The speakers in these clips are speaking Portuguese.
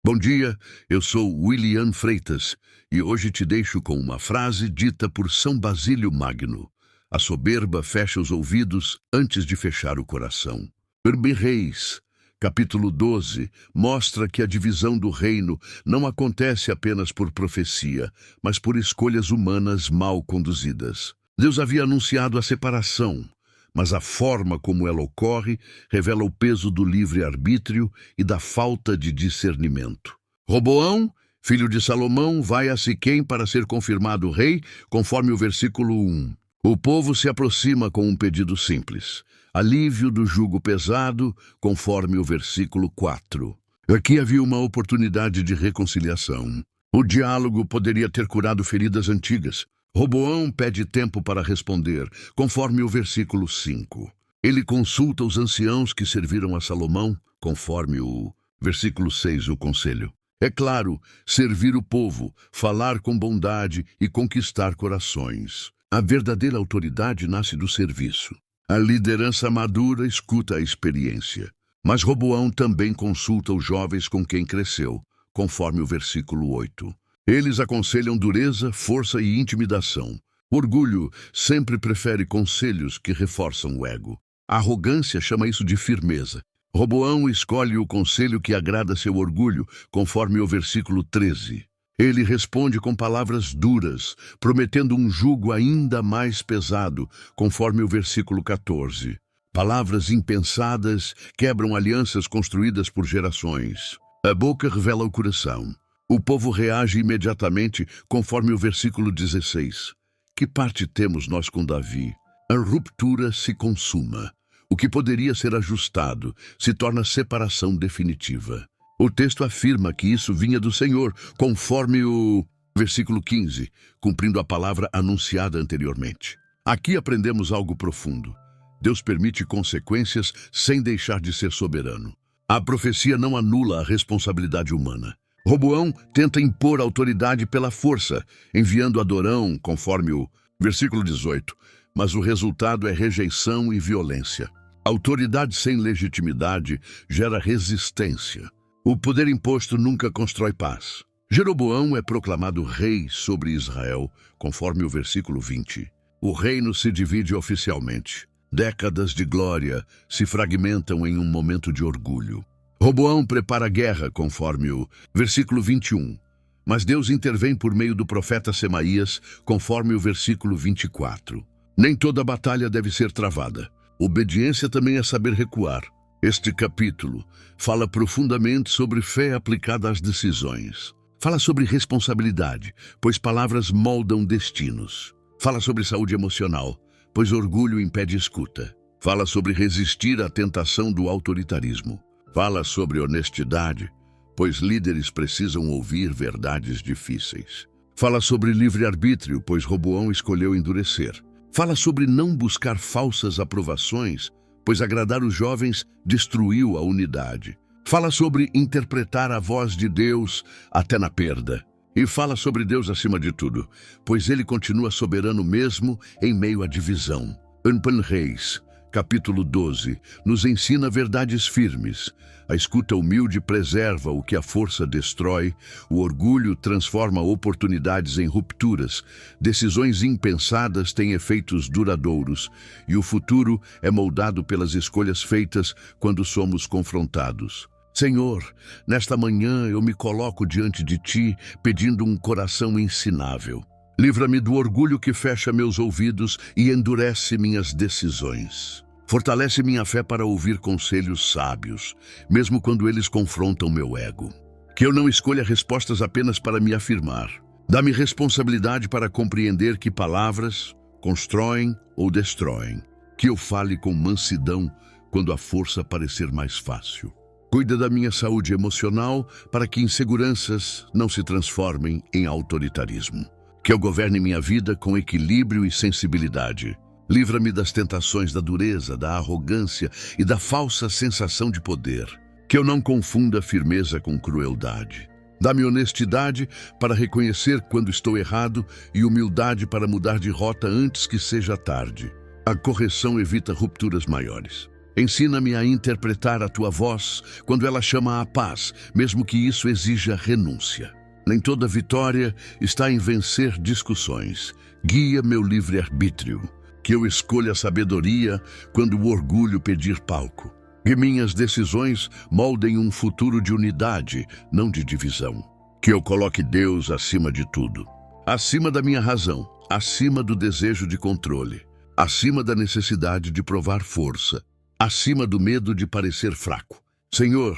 Bom dia, eu sou William Freitas e hoje te deixo com uma frase dita por São Basílio Magno. A soberba fecha os ouvidos antes de fechar o coração. 1 Reis, capítulo 12, mostra que a divisão do reino não acontece apenas por profecia, mas por escolhas humanas mal conduzidas. Deus havia anunciado a separação, mas a forma como ela ocorre revela o peso do livre-arbítrio e da falta de discernimento. Roboão, filho de Salomão, vai a Siquém para ser confirmado rei, conforme o versículo 1. O povo se aproxima com um pedido simples: alívio do jugo pesado, conforme o versículo 4. Aqui havia uma oportunidade de reconciliação. O diálogo poderia ter curado feridas antigas. Roboão pede tempo para responder, conforme o versículo 5. Ele consulta os anciãos que serviram a Salomão, conforme o versículo 6, o conselho. É claro, servir o povo, falar com bondade e conquistar corações. A verdadeira autoridade nasce do serviço. A liderança madura escuta a experiência. Mas Roboão também consulta os jovens com quem cresceu, conforme o versículo 8. Eles aconselham dureza, força e intimidação. Orgulho sempre prefere conselhos que reforçam o ego. A arrogância chama isso de firmeza. Roboão escolhe o conselho que agrada seu orgulho, conforme o versículo 13. Ele responde com palavras duras, prometendo um jugo ainda mais pesado, conforme o versículo 14. Palavras impensadas quebram alianças construídas por gerações. A boca revela o coração. O povo reage imediatamente, conforme o versículo 16. Que parte temos nós com Davi? A ruptura se consuma. O que poderia ser ajustado se torna separação definitiva. O texto afirma que isso vinha do Senhor, conforme o versículo 15, cumprindo a palavra anunciada anteriormente. Aqui aprendemos algo profundo. Deus permite consequências sem deixar de ser soberano. A profecia não anula a responsabilidade humana. Roboão tenta impor autoridade pela força, enviando Adorão, conforme o versículo 18, mas o resultado é rejeição e violência. Autoridade sem legitimidade gera resistência. O poder imposto nunca constrói paz. Jeroboão é proclamado rei sobre Israel, conforme o versículo 20. O reino se divide oficialmente. Décadas de glória se fragmentam em um momento de orgulho. Roboão prepara a guerra, conforme o versículo 21. Mas Deus intervém por meio do profeta Semaías, conforme o versículo 24. Nem toda batalha deve ser travada. Obediência também é saber recuar. Este capítulo fala profundamente sobre fé aplicada às decisões. Fala sobre responsabilidade, pois palavras moldam destinos. Fala sobre saúde emocional, pois orgulho impede escuta. Fala sobre resistir à tentação do autoritarismo. Fala sobre honestidade, pois líderes precisam ouvir verdades difíceis. Fala sobre livre-arbítrio, pois Roboão escolheu endurecer. Fala sobre não buscar falsas aprovações, pois agradar os jovens destruiu a unidade. Fala sobre interpretar a voz de Deus até na perda. E fala sobre Deus acima de tudo, pois ele continua soberano mesmo em meio à divisão. 1 Reis, capítulo 12, nos ensina verdades firmes. A escuta humilde preserva o que a força destrói, o orgulho transforma oportunidades em rupturas, decisões impensadas têm efeitos duradouros, e o futuro é moldado pelas escolhas feitas quando somos confrontados. Senhor, nesta manhã eu me coloco diante de Ti, pedindo um coração ensinável. Livra-me do orgulho que fecha meus ouvidos e endurece minhas decisões. Fortalece minha fé para ouvir conselhos sábios, mesmo quando eles confrontam meu ego. Que eu não escolha respostas apenas para me afirmar. Dá-me responsabilidade para compreender que palavras constroem ou destroem. Que eu fale com mansidão quando a força parecer mais fácil. Cuida da minha saúde emocional para que inseguranças não se transformem em autoritarismo. Que eu governe minha vida com equilíbrio e sensibilidade. Livra-me das tentações da dureza, da arrogância e da falsa sensação de poder. Que eu não confunda firmeza com crueldade. Dá-me honestidade para reconhecer quando estou errado e humildade para mudar de rota antes que seja tarde. A correção evita rupturas maiores. Ensina-me a interpretar a tua voz quando ela chama à paz, mesmo que isso exija renúncia. Nem toda vitória está em vencer discussões. Guia meu livre-arbítrio, que eu escolha a sabedoria quando o orgulho pedir palco. Que minhas decisões moldem um futuro de unidade, não de divisão. Que eu coloque Deus acima de tudo. Acima da minha razão, acima do desejo de controle, acima da necessidade de provar força, acima do medo de parecer fraco. Senhor,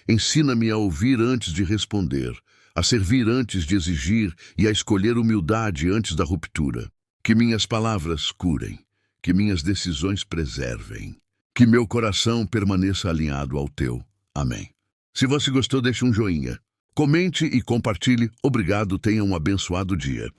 ensina-me a ouvir antes de responder, a servir antes de exigir e a escolher humildade antes da ruptura. Que minhas palavras curem, que minhas decisões preservem, que meu coração permaneça alinhado ao teu. Amém. Se você gostou, deixe um joinha. Comente e compartilhe. Obrigado, tenha um abençoado dia.